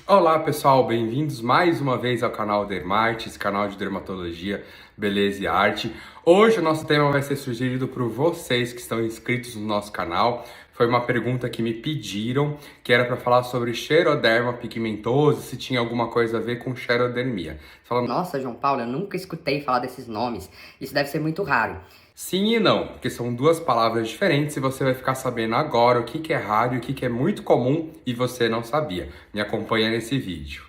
Olá pessoal, bem-vindos mais uma vez ao canal Dermarte, esse canal de dermatologia, beleza e arte. Hoje o nosso tema vai ser sugerido por vocês que estão inscritos no nosso canal. Foi uma pergunta que me pediram, que era para falar sobre xeroderma pigmentoso, se tinha alguma coisa a ver com xerodermia. Nossa, João Paulo, eu nunca escutei falar desses nomes. Isso deve ser muito raro. Sim e não, porque são duas palavras diferentes e você vai ficar sabendo agora o que é raro e o que é muito comum e você não sabia. Me acompanha nesse vídeo.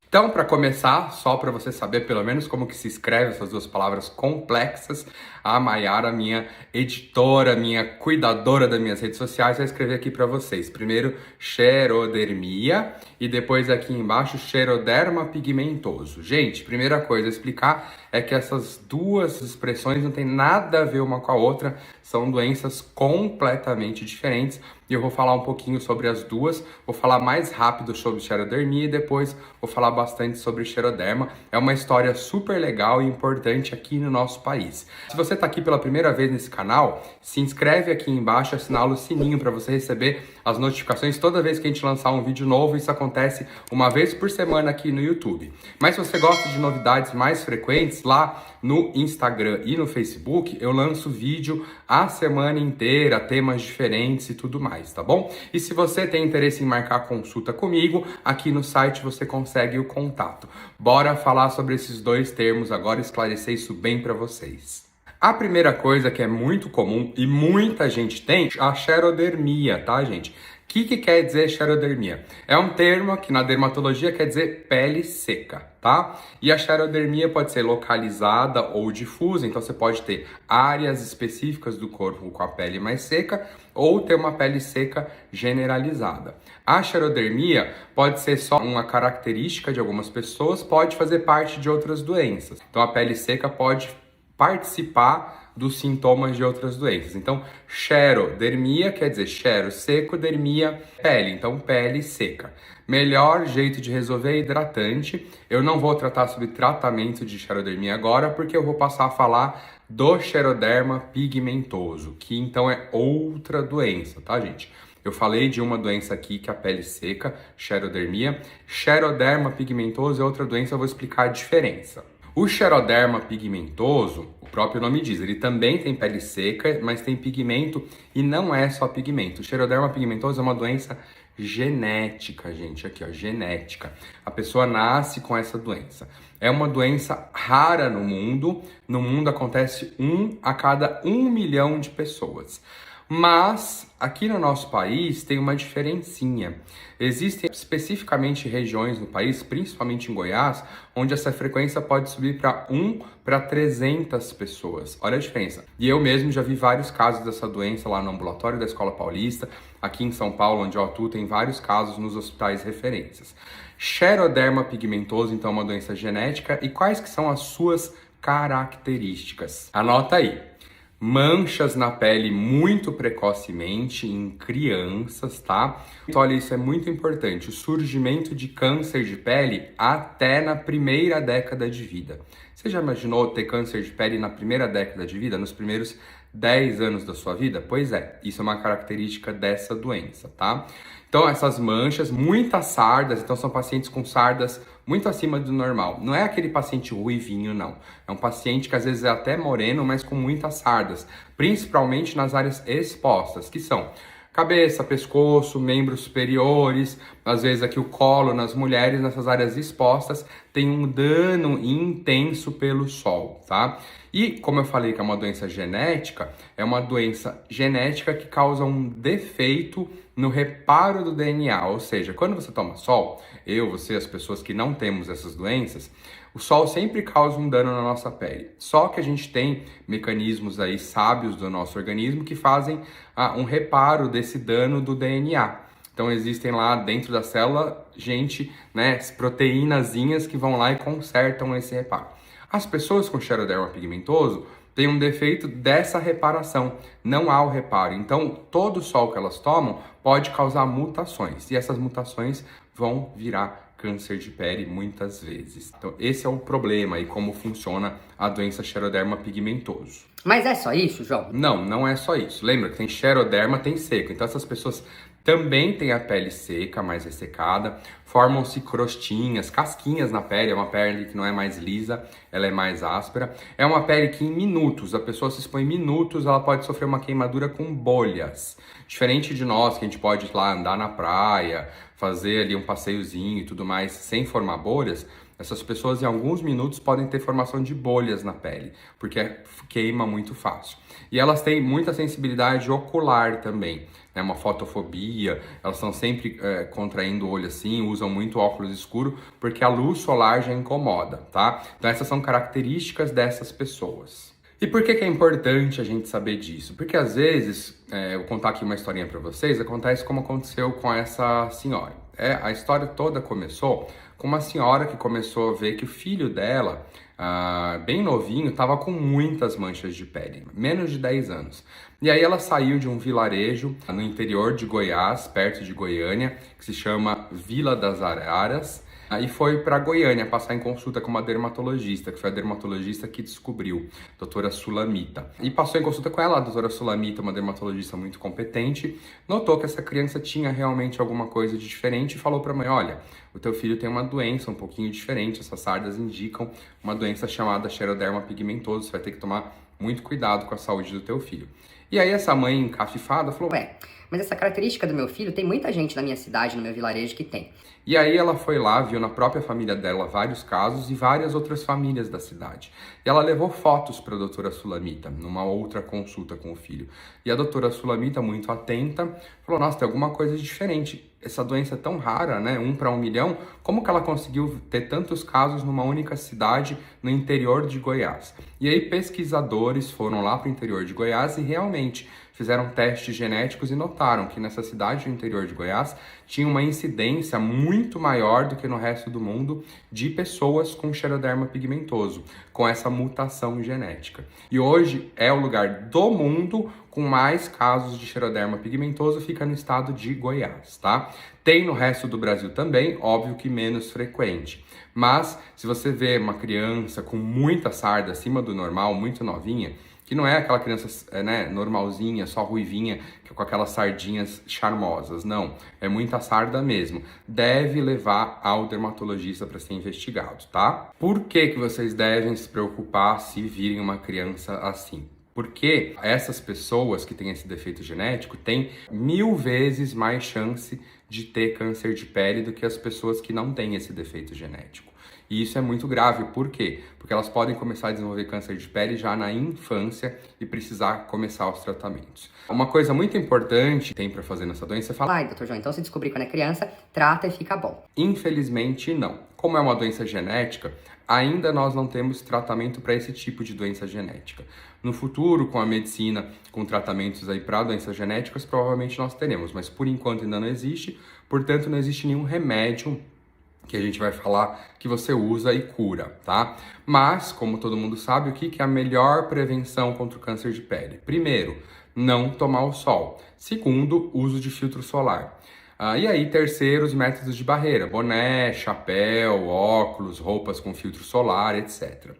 Então, para começar, só para você saber pelo menos como que se escreve essas duas palavras complexas, a Mayara, minha editora, minha cuidadora das minhas redes sociais, vai escrever aqui para vocês. Primeiro, xerodermia e depois aqui embaixo, xeroderma pigmentoso. Gente, primeira coisa a explicar é que essas duas expressões não têm nada a ver uma com a outra, são doenças completamente diferentes. E eu vou falar um pouquinho sobre as duas, vou falar mais rápido sobre xerodermia e depois vou falar bastante sobre xeroderma. É uma história super legal e importante aqui no nosso país. Se você está aqui pela primeira vez nesse canal, se inscreve aqui embaixo e assinala o sininho para você receber as notificações toda vez que a gente lançar um vídeo novo. Isso acontece uma vez por semana aqui no YouTube. Mas se você gosta de novidades mais frequentes, lá no Instagram e no Facebook, eu lanço vídeo a semana inteira, temas diferentes e tudo mais, tá bom? E se você tem interesse em marcar consulta comigo, aqui no site você consegue o contato. Bora falar sobre esses dois termos agora, esclarecer isso bem para vocês. A primeira coisa que é muito comum e muita gente tem, a xerodermia, tá, gente? O que quer dizer xerodermia? É um termo que na dermatologia quer dizer pele seca, tá? E a xerodermia pode ser localizada ou difusa, então você pode ter áreas específicas do corpo com a pele mais seca ou ter uma pele seca generalizada. A xerodermia pode ser só uma característica de algumas pessoas, pode fazer parte de outras doenças. Então a pele seca pode participar dos sintomas de outras doenças. Então, xerodermia quer dizer xero, seco, dermia, pele. Então, pele seca. Melhor jeito de resolver é hidratante. Eu não vou tratar sobre tratamento de xerodermia agora, porque eu vou passar a falar do xeroderma pigmentoso, que então é outra doença, tá, gente? Eu falei de uma doença aqui, que é a pele seca, xerodermia. Xeroderma pigmentoso é outra doença, eu vou explicar a diferença. O xeroderma pigmentoso, o próprio nome diz, ele também tem pele seca, mas tem pigmento e não é só pigmento. O xeroderma pigmentoso é uma doença genética, gente, aqui ó, genética. A pessoa nasce com essa doença. É uma doença rara no mundo acontece 1 a cada 1 milhão de pessoas. Mas aqui no nosso país tem uma diferencinha. Existem especificamente regiões no país, principalmente em Goiás, onde essa frequência pode subir para 1 para 300 pessoas. Olha a diferença. E eu mesmo já vi vários casos dessa doença lá no ambulatório da Escola Paulista. Aqui em São Paulo, onde eu atuo, tem vários casos nos hospitais referências. Xeroderma pigmentoso, então, é uma doença genética. E quais que são as suas características? Anota aí. Manchas na pele muito precocemente em crianças, tá? Então, olha, isso é muito importante. O surgimento de câncer de pele até na primeira década de vida. Você já imaginou ter câncer de pele na primeira década de vida, nos primeiros 10 anos da sua vida? Pois é, isso é uma característica dessa doença, tá? Então, essas manchas, muitas sardas, então são pacientes com sardas muito acima do normal. Não é aquele paciente ruivinho, não. É um paciente que às vezes é até moreno, mas com muitas sardas, principalmente nas áreas expostas, que são cabeça, pescoço, membros superiores, às vezes aqui o colo nas mulheres, nessas áreas expostas, tem um dano intenso pelo sol, tá? E como eu falei que é uma doença genética, é uma doença genética que causa um defeito no reparo do DNA, ou seja, quando você toma sol, eu, você, as pessoas que não temos essas doenças, o sol sempre causa um dano na nossa pele. Só que a gente tem mecanismos aí sábios do nosso organismo que fazem um reparo desse dano do DNA. Então existem lá dentro da célula, proteínazinhas que vão lá e consertam esse reparo. As pessoas com xeroderma pigmentoso têm um defeito dessa reparação, não há o reparo. Então todo o sol que elas tomam pode causar mutações e essas mutações vão virar câncer de pele muitas vezes. Então esse é o problema e como funciona a doença xeroderma pigmentoso. Mas é só isso, João? Não, não é só isso. Lembra que tem xeroderma, tem seco. Então essas pessoas também têm a pele seca, mais ressecada, formam-se crostinhas, casquinhas na pele, é uma pele que não é mais lisa, ela é mais áspera. É uma pele que em minutos, a pessoa se expõe em minutos, ela pode sofrer uma queimadura com bolhas. Diferente de nós, que a gente pode ir lá andar na praia, fazer ali um passeiozinho e tudo mais, sem formar bolhas, essas pessoas em alguns minutos podem ter formação de bolhas na pele, porque queima muito fácil. E elas têm muita sensibilidade ocular também, né? Uma fotofobia, elas estão sempre contraindo o olho assim, usam muito óculos escuro, porque a luz solar já incomoda, tá? Então essas são características dessas pessoas. E por que é importante a gente saber disso? Porque às vezes, eu vou contar aqui uma historinha para vocês, acontece como aconteceu com essa senhora. A história toda começou com uma senhora que começou a ver que o filho dela, bem novinho, estava com muitas manchas de pele, menos de 10 anos. E aí ela saiu de um vilarejo no interior de Goiás, perto de Goiânia, que se chama Vila das Araras, e foi para Goiânia passar em consulta com uma dermatologista, que foi a dermatologista que descobriu, doutora Sulamita. E passou em consulta com ela, a doutora Sulamita, uma dermatologista muito competente, notou que essa criança tinha realmente alguma coisa de diferente e falou para a mãe, olha, o teu filho tem uma doença um pouquinho diferente, essas sardas indicam uma doença chamada xeroderma pigmentoso, você vai ter que tomar muito cuidado com a saúde do teu filho. E aí essa mãe encafifada falou, Ué, mas essa característica do meu filho, tem muita gente na minha cidade, no meu vilarejo que tem. E aí ela foi lá, viu na própria família dela vários casos e várias outras famílias da cidade. E ela levou fotos para a doutora Sulamita, numa outra consulta com o filho. E a doutora Sulamita, muito atenta, falou, nossa, tem alguma coisa diferente. Essa doença é tão rara, né? 1 para 1 milhão, como que ela conseguiu ter tantos casos numa única cidade no interior de Goiás? E aí pesquisadores foram lá para o interior de Goiás e realmente fizeram testes genéticos e notaram que nessa cidade do interior de Goiás tinha uma incidência muito maior do que no resto do mundo de pessoas com xeroderma pigmentoso, com essa mutação genética. E hoje é o lugar do mundo com mais casos de xeroderma pigmentoso, fica no estado de Goiás, tá? Tem no resto do Brasil também, óbvio que menos frequente. Mas se você vê uma criança com muita sarda acima do normal, muito novinha, que não é aquela criança normalzinha, só ruivinha, com aquelas sardinhas charmosas, não. É muita sarda mesmo. Deve levar ao dermatologista para ser investigado, tá? Por que vocês devem se preocupar se virem uma criança assim? Porque essas pessoas que têm esse defeito genético têm 1000 vezes mais chance de ter câncer de pele do que as pessoas que não têm esse defeito genético. E isso é muito grave, por quê? Porque elas podem começar a desenvolver câncer de pele já na infância e precisar começar os tratamentos. Uma coisa muito importante que tem para fazer nessa doença é falar... Ai, doutor João, então se descobrir quando é criança, trata e fica bom. Infelizmente, não. Como é uma doença genética, ainda nós não temos tratamento para esse tipo de doença genética. No futuro, com a medicina, com tratamentos aí para doenças genéticas, provavelmente nós teremos, mas por enquanto ainda não existe, portanto não existe nenhum remédio que a gente vai falar que você usa e cura, tá? Mas, como todo mundo sabe, o que é a melhor prevenção contra o câncer de pele? Primeiro, não tomar o sol. Segundo, uso de filtro solar. E aí, terceiro, os métodos de barreira, boné, chapéu, óculos, roupas com filtro solar, etc.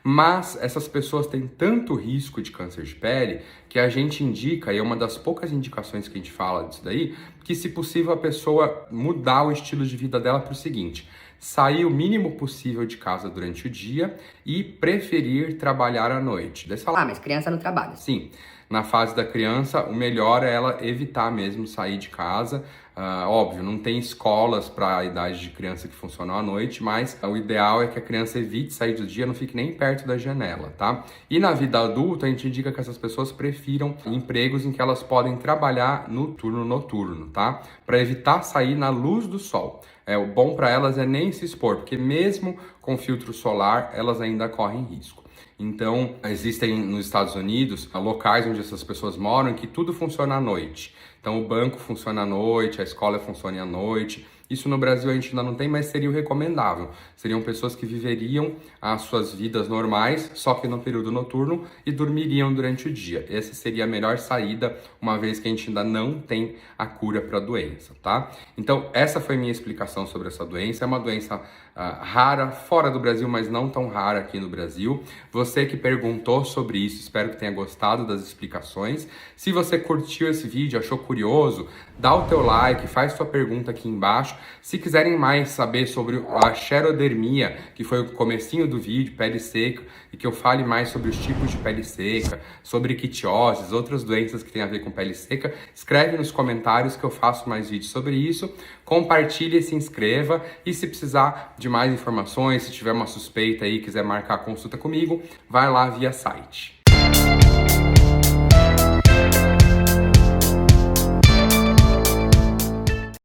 Mas essas pessoas têm tanto risco de câncer de pele que a gente indica, e é uma das poucas indicações que a gente fala disso daí, que se possível a pessoa mudar o estilo de vida dela para o seguinte: sair o mínimo possível de casa durante o dia e preferir trabalhar à noite. Mas criança não trabalha. Sim, na fase da criança, o melhor é ela evitar mesmo sair de casa. Óbvio, não tem escolas para a idade de criança que funcionam à noite, mas o ideal é que a criança evite sair do dia, não fique nem perto da janela, tá? E na vida adulta, a gente indica que essas pessoas prefiram empregos em que elas podem trabalhar no turno noturno, tá? Para evitar sair na luz do sol. O bom para elas é nem se expor, porque mesmo com filtro solar, elas ainda correm risco. Então, existem nos Estados Unidos locais onde essas pessoas moram em que tudo funciona à noite. Então, o banco funciona à noite, a escola funciona à noite Isso no Brasil a gente ainda não tem, mas seria o recomendável. Seriam pessoas que viveriam as suas vidas normais, só que no período noturno, e dormiriam durante o dia. Essa seria a melhor saída, uma vez que a gente ainda não tem a cura para a doença, tá? Então, essa foi minha explicação sobre essa doença. É uma doença rara fora do Brasil, mas não tão rara aqui no Brasil. Você que perguntou sobre isso, espero que tenha gostado das explicações. Se você curtiu esse vídeo, achou curioso, dá o teu like, faz sua pergunta aqui embaixo. Se quiserem mais saber sobre a xerodermia, que foi o comecinho do vídeo, pele seca, e que eu fale mais sobre os tipos de pele seca, sobre quitioses, outras doenças que tem a ver com pele seca, escreve nos comentários que eu faço mais vídeos sobre isso. Compartilhe, se inscreva, e se precisar de mais informações, se tiver uma suspeita aí, quiser marcar consulta comigo, vai lá via site.